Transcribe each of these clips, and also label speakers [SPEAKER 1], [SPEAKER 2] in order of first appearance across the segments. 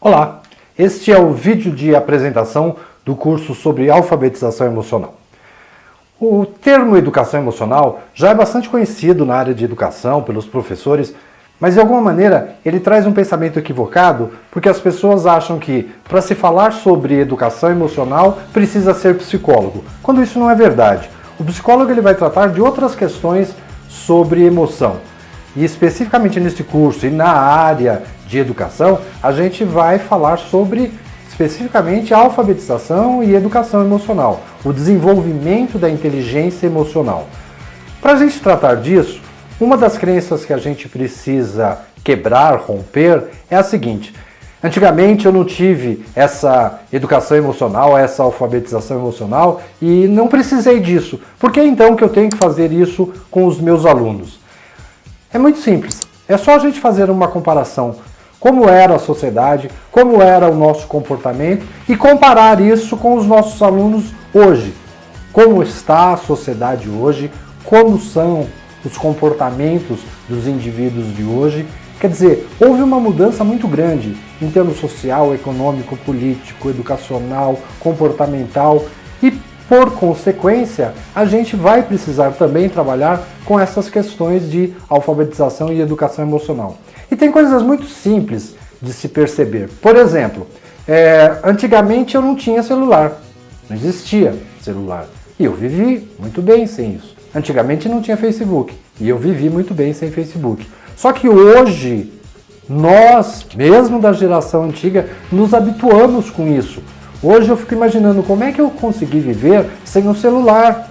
[SPEAKER 1] Olá, este é o vídeo de apresentação do curso sobre alfabetização emocional. O termo educação emocional já é bastante conhecido na área de educação pelos professores, mas de alguma maneira ele traz um pensamento equivocado porque as pessoas acham que para se falar sobre educação emocional precisa ser psicólogo, quando isso não é verdade. O psicólogo ele vai tratar de outras questões sobre emoção. E especificamente nesse curso e na área de educação, a gente vai falar sobre especificamente a alfabetização e educação emocional, o desenvolvimento da inteligência emocional. Para a gente tratar disso, uma das crenças que a gente precisa quebrar, romper, é a seguinte: antigamente eu não tive essa educação emocional, essa alfabetização emocional e não precisei disso. Por que então que eu tenho que fazer isso com os meus alunos? É muito simples, é só a gente fazer uma comparação como era a sociedade, como era o nosso comportamento e comparar isso com os nossos alunos hoje. Como está a sociedade hoje, como são os comportamentos dos indivíduos de hoje. Quer dizer, houve uma mudança muito grande em termos social, econômico, político, educacional, comportamental e, por consequência, a gente vai precisar também trabalhar com essas questões de alfabetização e educação emocional. E tem coisas muito simples de se perceber. Por exemplo, antigamente eu não tinha celular, não existia celular. E eu vivi muito bem sem isso. Antigamente não tinha Facebook, e eu vivi muito bem sem Facebook. Só que hoje, nós, mesmo da geração antiga, nos habituamos com isso. Hoje eu fico imaginando como é que eu consegui viver sem um celular.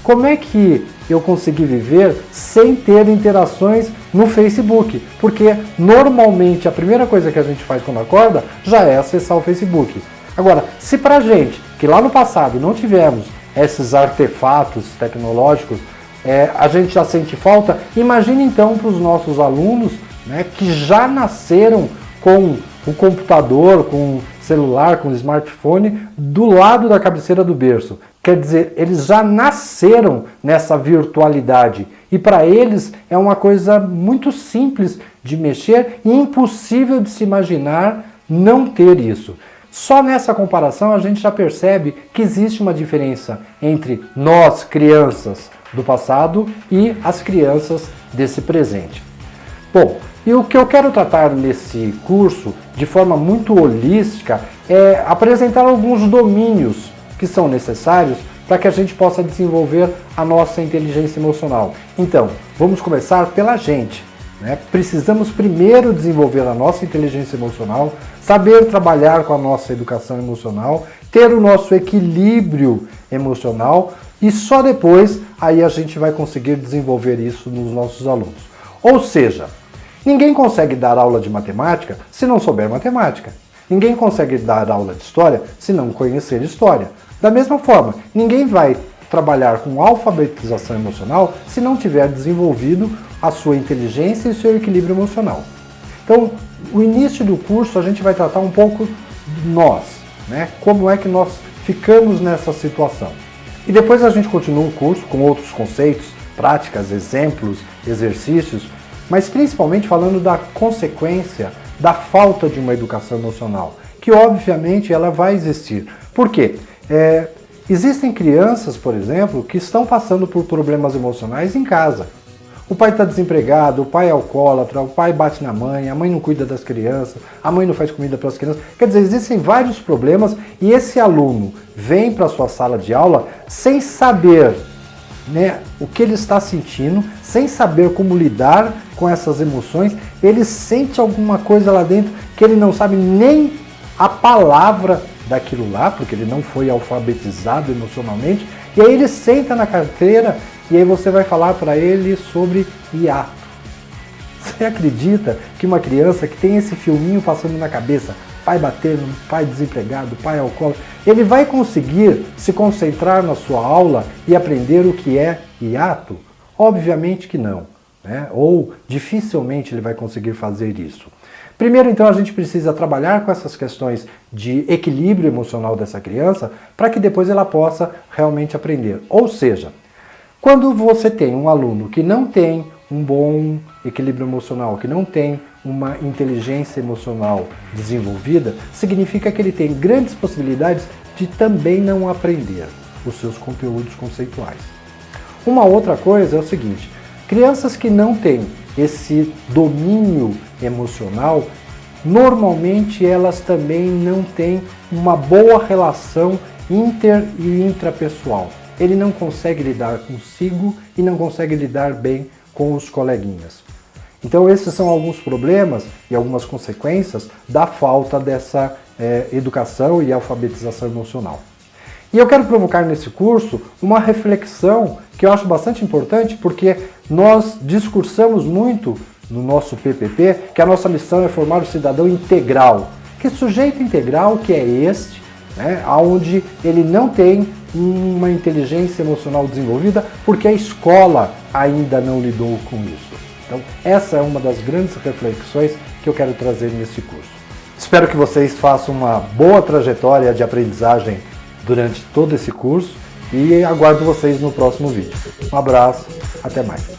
[SPEAKER 1] Como é que eu consegui viver sem ter interações no Facebook? Porque normalmente a primeira coisa que a gente faz quando acorda já é acessar o Facebook. Agora, se pra gente, que lá no passado não tivemos esses artefatos tecnológicos, a gente já sente falta, imagine então para os nossos alunos, né, que já nasceram com o computador, com o celular, com o smartphone do lado da cabeceira do berço. Quer dizer, eles já nasceram nessa virtualidade e para eles é uma coisa muito simples de mexer e impossível de se imaginar não ter isso. Só nessa comparação a gente já percebe que existe uma diferença entre nós, crianças do passado, e as crianças desse presente. Bom, e o que eu quero tratar nesse curso, de forma muito holística, é apresentar alguns domínios que são necessários para que a gente possa desenvolver a nossa inteligência emocional. Então, vamos começar pela gente, né? Precisamos primeiro desenvolver a nossa inteligência emocional, saber trabalhar com a nossa educação emocional, ter o nosso equilíbrio emocional e só depois aí a gente vai conseguir desenvolver isso nos nossos alunos. Ou seja, ninguém consegue dar aula de matemática se não souber matemática. Ninguém consegue dar aula de história se não conhecer história. Da mesma forma, ninguém vai trabalhar com alfabetização emocional se não tiver desenvolvido a sua inteligência e o seu equilíbrio emocional. Então, o início do curso a gente vai tratar um pouco de nós, né? Como é que nós ficamos nessa situação. E depois a gente continua o curso com outros conceitos, práticas, exemplos, exercícios, mas principalmente falando da consequência da falta de uma educação emocional, que obviamente ela vai existir. Por quê? Existem crianças, por exemplo, que estão passando por problemas emocionais em casa. O pai está desempregado, o pai é alcoólatra, o pai bate na mãe, a mãe não cuida das crianças, a mãe não faz comida para as crianças. Quer dizer, existem vários problemas e esse aluno vem para a sua sala de aula sem saber, né, o que ele está sentindo, sem saber como lidar com essas emoções. Ele sente alguma coisa lá dentro que ele não sabe nem a palavra daquilo lá, porque ele não foi alfabetizado emocionalmente, e aí ele senta na carteira e aí você vai falar para ele sobre hiato. Você acredita que uma criança que tem esse filminho passando na cabeça, pai batendo, pai desempregado, pai alcoólatra, ele vai conseguir se concentrar na sua aula e aprender o que é hiato? Obviamente que não, né? Ou dificilmente ele vai conseguir fazer isso. Primeiro, então, a gente precisa trabalhar com essas questões de equilíbrio emocional dessa criança para que depois ela possa realmente aprender. Ou seja, quando você tem um aluno que não tem um bom equilíbrio emocional, que não tem uma inteligência emocional desenvolvida, significa que ele tem grandes possibilidades de também não aprender os seus conteúdos conceituais. Uma outra coisa é o seguinte: crianças que não têm esse domínio emocional, normalmente elas também não têm uma boa relação inter e intrapessoal. Ele não consegue lidar consigo e não consegue lidar bem com os coleguinhas. Então esses são alguns problemas e algumas consequências da falta dessa educação e alfabetização emocional. E eu quero provocar nesse curso uma reflexão que eu acho bastante importante, porque nós discursamos muito no nosso PPP que a nossa missão é formar o cidadão integral. Que sujeito integral que é este, né, onde ele não tem uma inteligência emocional desenvolvida porque a escola ainda não lidou com isso. Então, essa é uma das grandes reflexões que eu quero trazer nesse curso. Espero que vocês façam uma boa trajetória de aprendizagem durante todo esse curso e aguardo vocês no próximo vídeo. Um abraço, até mais.